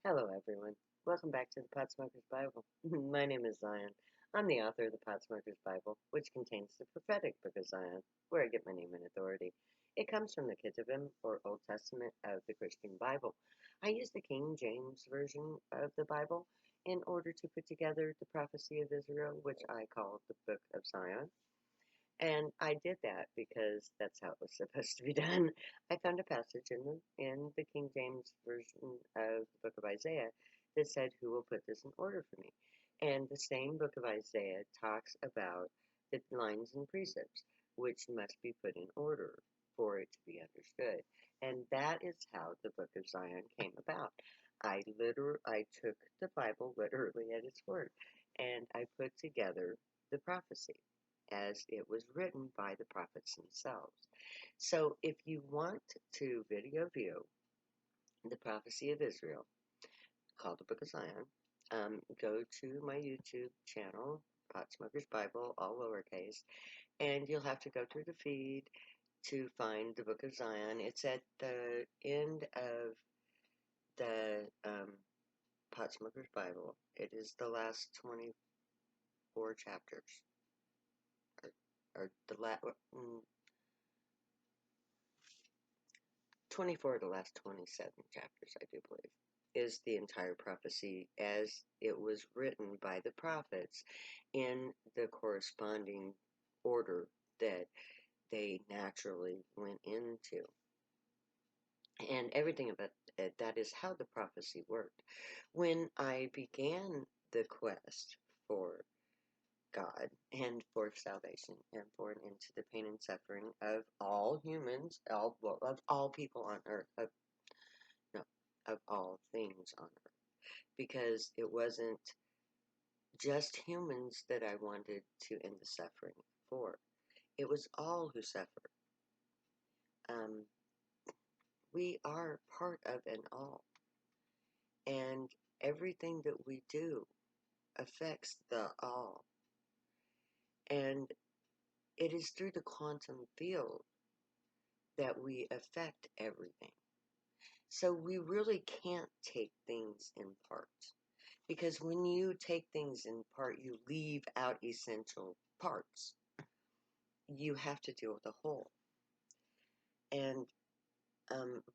Hello, everyone. Welcome back to the Pot Smoker's Bible. My name is Zion. I'm the author of the Pot Smoker's Bible, which contains the prophetic book of Zion, where I get my name and authority. It comes from the Ketuvim, or Old Testament, of the Christian Bible. I use the King James Version of the Bible in order to put together the prophecy of Israel, which I call the Book of Zion. And I did that because that's how it was supposed to be done. I found a passage in the King James version of the book of Isaiah that said, "Who will put this in order for me?" And the same book of Isaiah talks about the lines and precepts, which must be put in order for it to be understood. And that is how the book of Zion came about. I took the Bible literally at its word, and I put together the prophecy as it was written by the prophets themselves. So if you want to video view the prophecy of Israel, called the Book of Zion, go to my YouTube channel, Pot Smoker's Bible, all lowercase, and you'll have to go through the feed to find the Book of Zion. It's at the end of the Pot Smoker's Bible. It is the last 24 chapters, or the last 24 of the last 27 chapters, I do believe, is the entire prophecy as it was written by the prophets in the corresponding order that they naturally went into. And everything about it, that is how the prophecy worked. When I began the quest for God and for salvation and for an end to the pain and suffering of all humans, of all people on earth, no, of all things on earth, because it wasn't just humans that I wanted to end the suffering for. It was all who suffer. Um, we are part of an all, and everything that we do affects the all. And it is through the quantum field that we affect everything. So we really can't take things in parts. Because when you take things in part, you leave out essential parts. You have to deal with the whole. And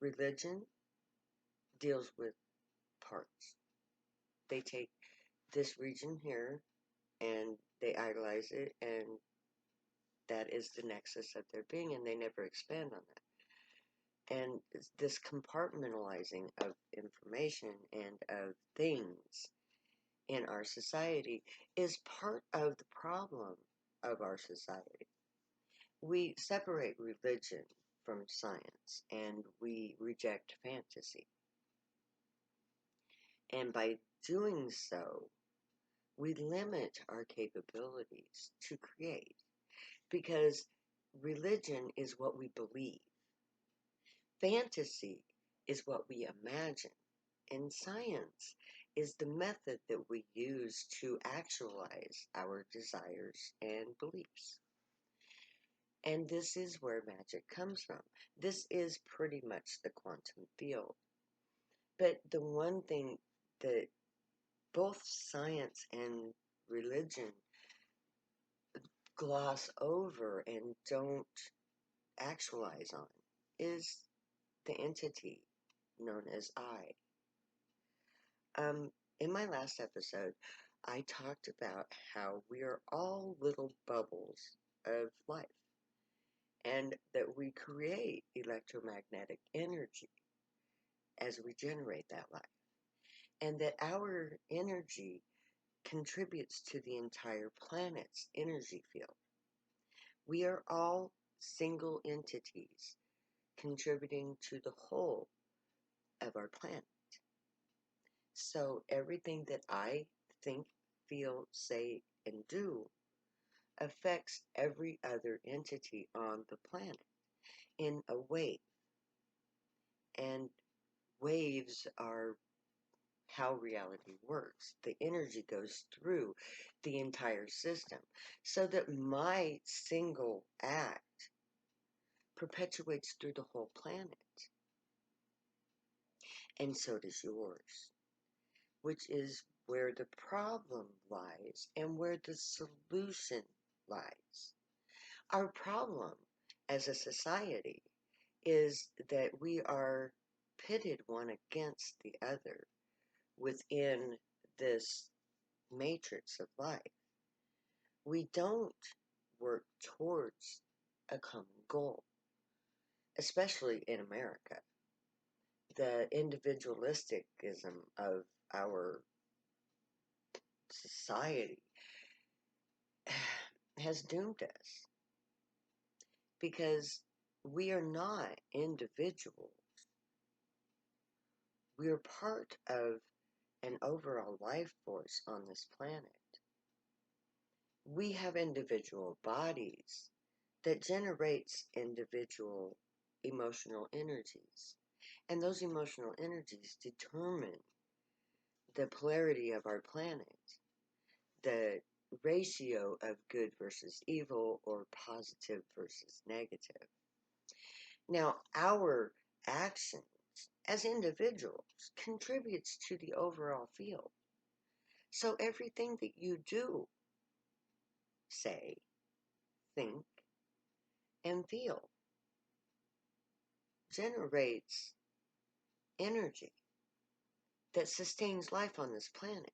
religion deals with parts. They take this region here and they idolize it, and that is the nexus of their being, and they never expand on that. And this compartmentalizing of information and of things in our society is part of the problem of our society. We separate religion from science and we reject fantasy. And by doing so, we limit our capabilities to create because religion is what we believe. Fantasy is what we imagine. And science is the method that we use to actualize our desires and beliefs. And this is where magic comes from. This is pretty much the quantum field. But the one thing that both science and religion gloss over and don't actualize on is the entity known as I. In my last episode, I talked about how we are all little bubbles of life and that we create electromagnetic energy as we generate that life, and that our energy contributes to the entire planet's energy field. We are all single entities contributing to the whole of our planet. So everything that I think, feel, say, and do affects every other entity on the planet in a wave. And waves are how reality works. The energy goes through the entire system so that my single act perpetuates through the whole planet. And so does yours. which is where the problem lies and where the solution lies. Our problem as a society is that we are pitted one against the other within this matrix of life. We don't work towards a common goal, especially in America. The individualisticism of our society has doomed us because we are not individuals. We are part of an overall life force on this planet. We have individual bodies that generates individual emotional energies. And those emotional energies determine the polarity of our planet, the ratio of good versus evil or positive versus negative. Now, our actions as individuals contributes to the overall field. So everything that you do, say, think, and feel generates energy that sustains life on this planet.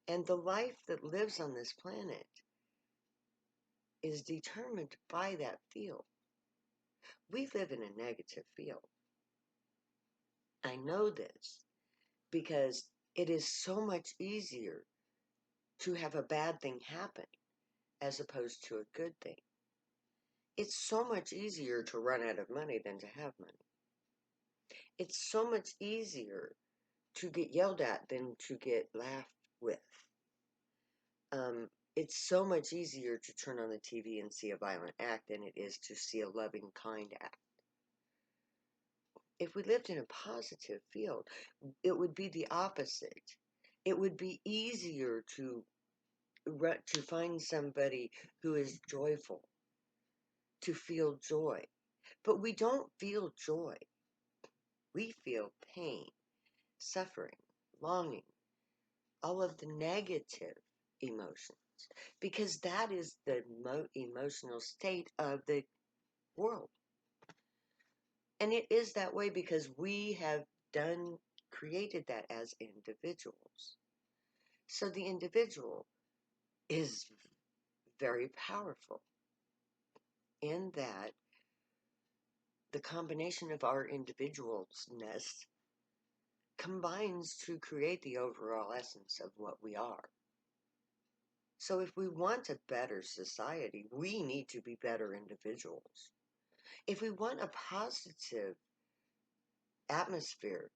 And the life that lives on this planet is determined by that field. We live in a negative field. I know this because it is so much easier to have a bad thing happen as opposed to a good thing. It's so much easier to run out of money than to have money. It's so much easier to get yelled at than to get laughed with. It's so much easier to turn on the TV and see a violent act than it is to see a loving, kind act. If we lived in a positive field, it would be the opposite. It would be easier to find somebody who is joyful, to feel joy. But we don't feel joy. We feel pain, suffering, longing, all of the negative emotions, because that is the emotional state of the world. And it is that way because we have created that as individuals. So the individual is very powerful in that the combination of our individualness combines to create the overall essence of what we are. So if we want a better society, we need to be better individuals. If we want a positive atmosphere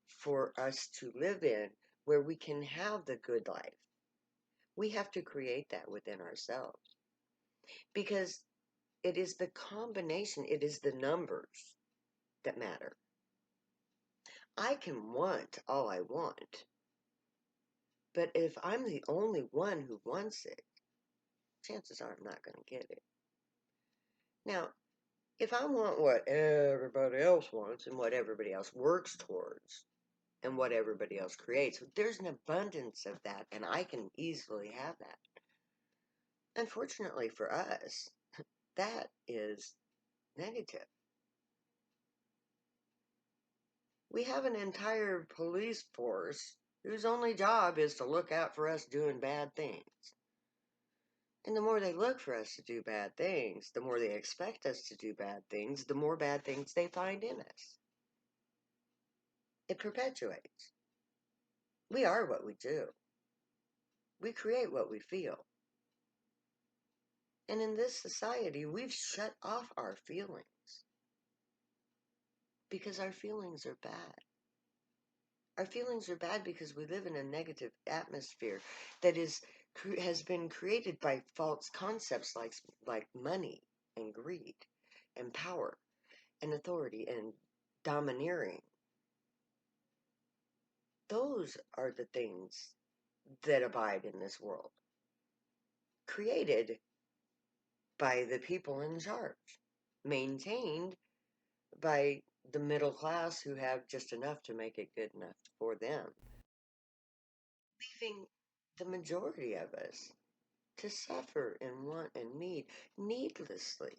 for us to live in where we can have the good life, we have to create that within ourselves. Because it is the combination, it is the numbers that matter. I can want all I want, but if I'm the only one who wants it, chances are I'm not going to get it. Now, if I want what everybody else wants and what everybody else works towards and what everybody else creates, there's an abundance of that, and I can easily have that. Unfortunately for us, that is negative. We have an entire police force whose only job is to look out for us doing bad things. And the more they look for us to do bad things, the more they expect us to do bad things, the more bad things they find in us. It perpetuates. We are what we do. We create what we feel. And in this society, we've shut off our feelings because our feelings are bad. Our feelings are bad because we live in a negative atmosphere that has been created by false concepts like money and greed and power and authority and domineering. Those are the things that abide in this world, created by the people in charge, maintained by the middle class who have just enough to make it good enough for them. leaving the majority of us to suffer and want and need needlessly.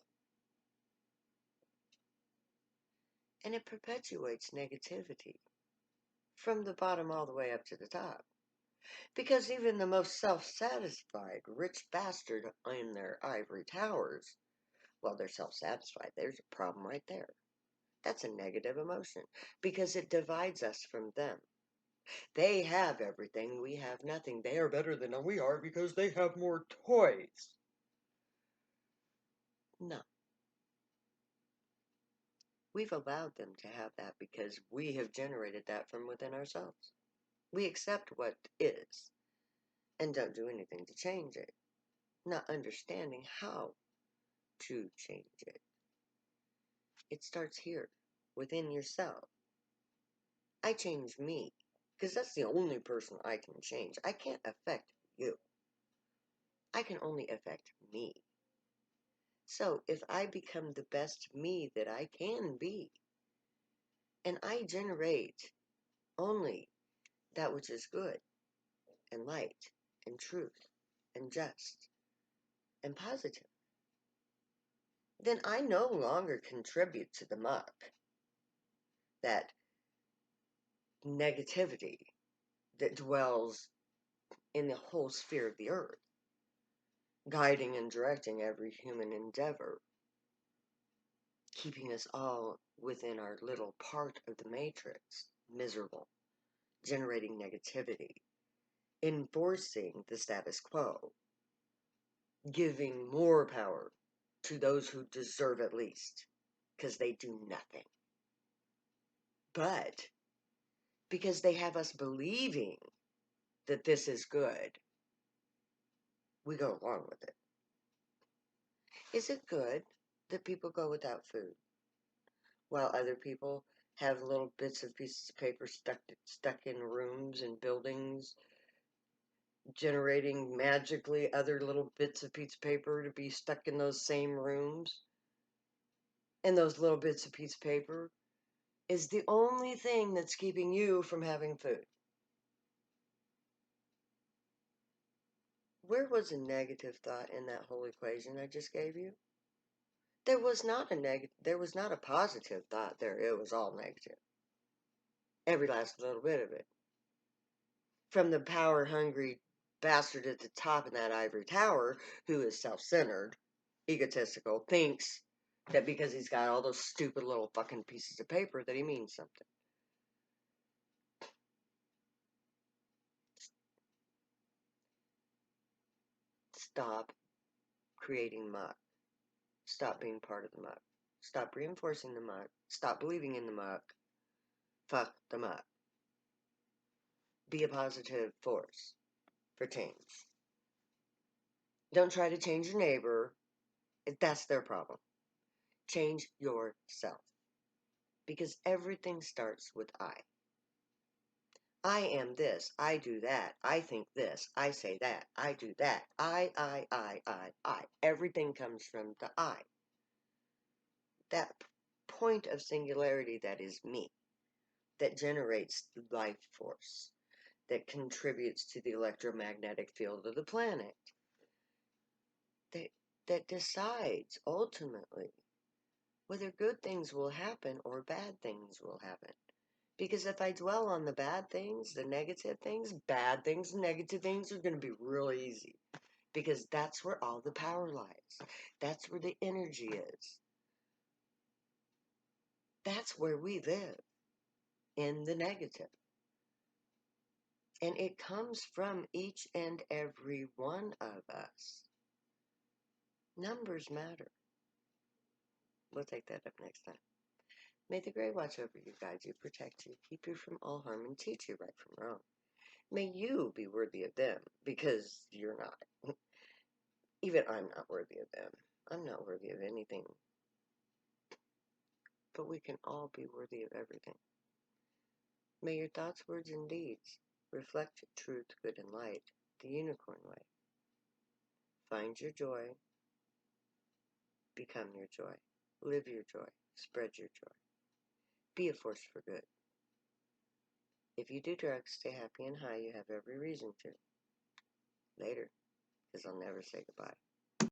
And it perpetuates negativity from the bottom all the way up to the top. Because even the most self satisfied rich bastard in their ivory towers, well, they're self satisfied. There's a problem right there. That's a negative emotion because it divides us from them. They have everything, we have nothing. They are better than we are because they have more toys. No. We've allowed them to have that because we have generated that from within ourselves. We accept what is and don't do anything to change it, not understanding how to change it. It starts here, within yourself. I change me because that's the only person I can change. I can't affect you. I can only affect me. So if I become the best me that I can be, and I generate only that which is good and light and truth and just and positive, then I no longer contribute to the muck, that negativity that dwells in the whole sphere of the earth, guiding and directing every human endeavor, keeping us all within our little part of the matrix, miserable, generating negativity, enforcing the status quo, giving more power to those who deserve it least, because they do nothing. But because they have us believing that this is good, we go along with it. Is it good that people go without food while other people have little bits of pieces of paper stuck in rooms and buildings, generating magically other little bits of piece of paper to be stuck in those same rooms? And those little bits of piece of paper is the only thing that's keeping you from having food. Where was a negative thought in that whole equation I just gave you? There was not a there was not a positive thought there. It was all negative. Every last little bit of it. From the power hungry bastard at the top in that ivory tower who is self centered, egotistical, thinks that because he's got all those stupid little fucking pieces of paper that he means something. Stop creating muck. Stop being part of the muck. Stop reinforcing the muck. Stop believing in the muck. Fuck the muck. Be a positive force for change. Don't try to change your neighbor if that's their problem. Change yourself. Because everything starts with I. I am this. I do that. I think this. I say that. I do that. I. Everything comes from the I. That point of singularity that is me. That generates the life force. That contributes to the electromagnetic field of the planet. That decides ultimately whether good things will happen or bad things will happen. Because if I dwell on the bad things, the negative things, bad things, negative things are going to be real easy. Because that's where all the power lies. That's where the energy is. That's where we live, in the negative. And it comes from each and every one of us. Numbers matter. We'll take that up next time. May the Great watch over you, guide you, protect you, keep you from all harm, and teach you right from wrong. May you be worthy of them, because you're not. Even I'm not worthy of them. I'm not worthy of anything. But we can all be worthy of everything. May your thoughts, words, and deeds reflect truth, good, and light, the unicorn way. Find your joy. Become your joy. Live your joy. Spread your joy. Be a force for good. If you do drugs, stay happy and high. You have every reason to. Later, because I'll never say goodbye.